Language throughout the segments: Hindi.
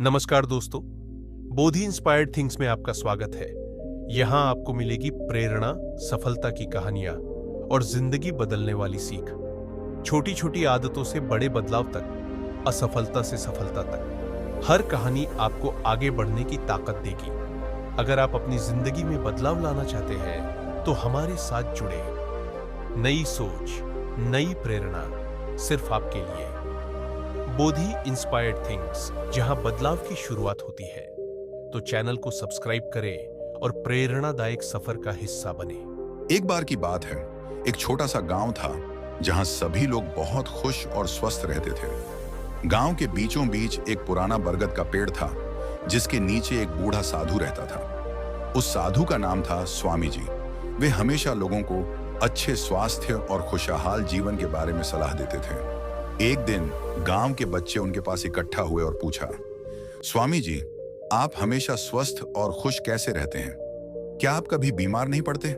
नमस्कार दोस्तों, बोधि इंस्पायर्ड थिंग्स में आपका स्वागत है। यहाँ आपको मिलेगी प्रेरणा, सफलता की कहानियां और जिंदगी बदलने वाली सीख। छोटी छोटी आदतों से बड़े बदलाव तक, असफलता से सफलता तक, हर कहानी आपको आगे बढ़ने की ताकत देगी। अगर आप अपनी जिंदगी में बदलाव लाना चाहते हैं तो हमारे साथ जुड़े। नई सोच, नई प्रेरणा सिर्फ आपके लिए। बोधि इंस्पायर्ड थिंग्स, जहां बदलाव की शुरुआत होती है। तो चैनल को सब्सक्राइब करें और प्रेरणादायक सफर का हिस्सा बने। एक बार की बात है, एक छोटा सा गांव था जहां सभी लोग बहुत खुश और स्वस्थ रहते थे। गांव के बीचों बीच एक पुराना बरगद का पेड़ था जिसके नीचे एक बूढ़ा साधु रहता था। उस साधु का नाम था स्वामी जी। वे हमेशा लोगों को अच्छे स्वास्थ्य और खुशहाल जीवन के बारे में सलाह देते थे। एक दिन गांव के बच्चे उनके पास इकट्ठा हुए और पूछा, स्वामी जी, आप हमेशा स्वस्थ और खुश कैसे रहते हैं? क्या आप कभी बीमार नहीं पड़ते?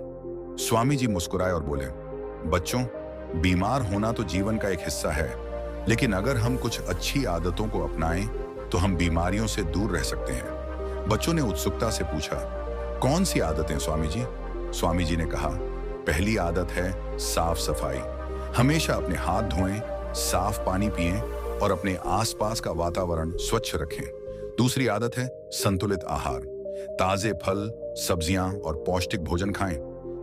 स्वामी जी मुस्कुराए और बोले, बच्चों, बीमार होना तो जीवन का एक हिस्सा है, लेकिन अगर हम कुछ अच्छी आदतों को अपनाएं तो हम बीमारियों से दूर रह सकते हैं। बच्चों ने उत्सुकता से पूछा, कौन सी आदतें स्वामी जी? स्वामी जी ने कहा, पहली आदत है साफ सफाई। हमेशा अपने हाथ धोएं, साफ पानी पिएं और अपने आसपास का वातावरण स्वच्छ रखें। दूसरी आदत है संतुलित आहार। ताजे फल, सब्जियां और पौष्टिक भोजन खाएं।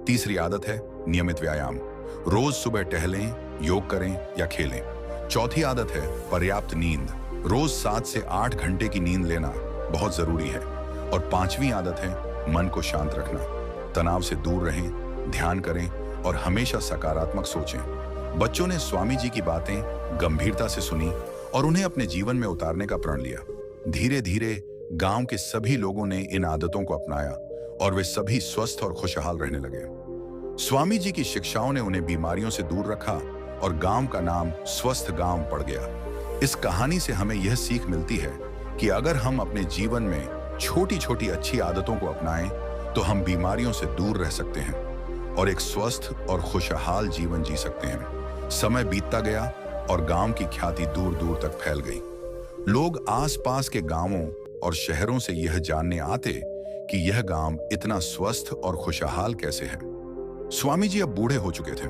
तीसरी आदत है नियमित व्यायाम। रोज सुबह टहलें, योग करें या खेलें। चौथी आदत है पर्याप्त नींद। रोज 7 से 8 घंटे की नींद लेना बहुत जरूरी है। और पांचवी आदत है मन को शांत रखना। तनाव से दूर रहें, ध्यान करें और हमेशा सकारात्मक सोचें। बच्चों ने स्वामी जी की बातें गंभीरता से सुनी और उन्हें अपने जीवन में उतारने का प्रण लिया। धीरे धीरे गांव के सभी लोगों ने इन आदतों को अपनाया और वे सभी स्वस्थ और खुशहाल रहने लगे। स्वामी जी की शिक्षाओं ने उन्हें बीमारियों से दूर रखा और गांव का नाम स्वस्थ गांव पड़ गया। इस कहानी से हमें यह सीख मिलती है कि अगर हम अपने जीवन में छोटी छोटी अच्छी आदतों को अपनाएं तो हम बीमारियों से दूर रह सकते हैं और एक स्वस्थ और खुशहाल जीवन जी सकते हैं। समय बीतता गया और गांव की ख्याति दूर दूर तक फैल गई। लोग आसपास के गांवों और शहरों से यह जानने आते कि यह गांव इतना स्वस्थ और खुशहाल कैसे है। स्वामी जी अब बूढ़े हो चुके थे,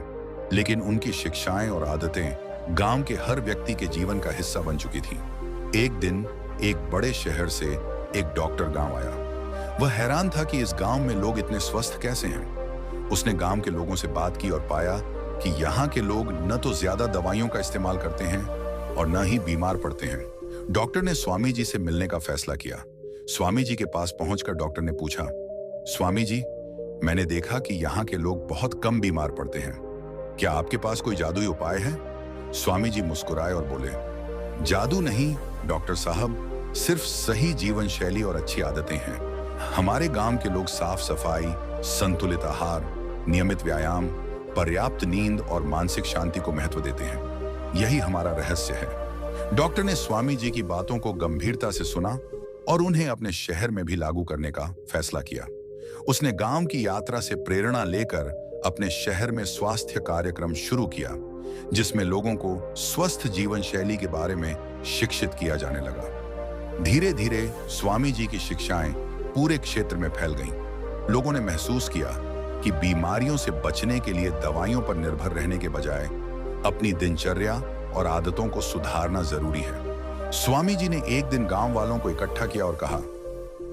लेकिन उनकी शिक्षाएं और आदतें गांव के हर व्यक्ति के जीवन का हिस्सा बन चुकी थी। एक दिन एक बड़े शहर से एक डॉक्टर गांव आया। वह हैरान था कि इस गांव में लोग इतने स्वस्थ कैसे हैं। उसने गांव के लोगों से बात की और पाया कि यहाँ के लोग न तो ज्यादा दवाइयों का इस्तेमाल करते हैं और न ही बीमार पड़ते हैं। डॉक्टर ने स्वामी जी से मिलने का फैसला किया। स्वामी जी के पास पहुंचकर डॉक्टर ने पूछा, स्वामी जी, मैंने देखा कि यहाँ के लोग बहुत कम बीमार पड़ते हैं। क्या आपके पास कोई जादुई उपाय है? स्वामी जी मुस्कुराए और बोले, जादू नहीं डॉक्टर साहब, सिर्फ सही जीवन शैली और अच्छी आदतें हैं। हमारे गांव के लोग साफ सफाई, संतुलित आहार, नियमित व्यायाम, पर्याप्त नींद और मानसिक शांति को महत्व देते हैं। यही हमारा रहस्य है। डॉक्टर ने स्वामी जी की बातों को गंभीरता से सुना और उन्हें अपने शहर में भी लागू करने का फैसला किया। उसने गांव की यात्रा से प्रेरणा लेकर अपने शहर में स्वास्थ्य कार्यक्रम शुरू किया, जिसमें लोगों को स्वस्थ जीवन शैली के बारे में शिक्षित किया जाने लगा। धीरे धीरे स्वामी जी की शिक्षाएं पूरे क्षेत्र में फैल गईं। लोगों ने महसूस किया कि बीमारियों से बचने के लिए दवाइयों पर निर्भर रहने के बजाय अपनी दिनचर्या और आदतों को सुधारना जरूरी है। स्वामी जी ने एक दिन गांव वालों को इकट्ठा किया और कहा,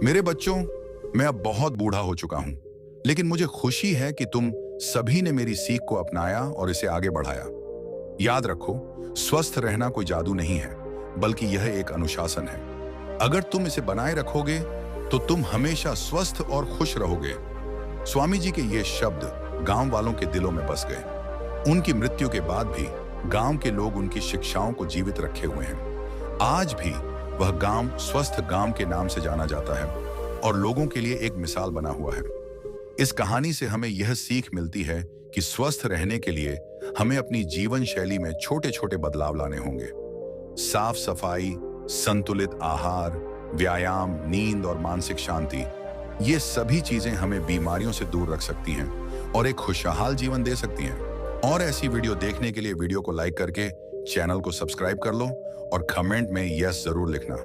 मेरे बच्चों, मैं अब बहुत बूढ़ा हो चुका हूं, लेकिन मुझे खुशी है कि तुम सभी ने मेरी सीख को अपनाया और इसे आगे बढ़ाया। याद रखो, स्वस्थ रहना कोई जादू नहीं है, बल्कि यह एक अनुशासन है। अगर तुम इसे बनाए रखोगे तो तुम हमेशा स्वस्थ और खुश रहोगे। स्वामी जी के ये शब्द गांव वालों के दिलों में बस गए। उनकी मृत्यु के बाद भी गांव के लोग उनकी शिक्षाओं को जीवित रखे हुए हैं। आज भी वह गांव स्वस्थ गांव के नाम से जाना जाता है और लोगों के लिए एक मिसाल बना हुआ है। इस कहानी से हमें यह सीख मिलती है कि स्वस्थ रहने के लिए हमें अपनी जीवन शैली में छोटे छोटे बदलाव लाने होंगे। साफ सफाई, संतुलित आहार, व्यायाम, नींद और मानसिक शांति, ये सभी चीजें हमें बीमारियों से दूर रख सकती हैं और एक खुशहाल जीवन दे सकती हैं। और ऐसी वीडियो देखने के लिए वीडियो को लाइक करके चैनल को सब्सक्राइब कर लो और कमेंट में यस जरूर लिखना।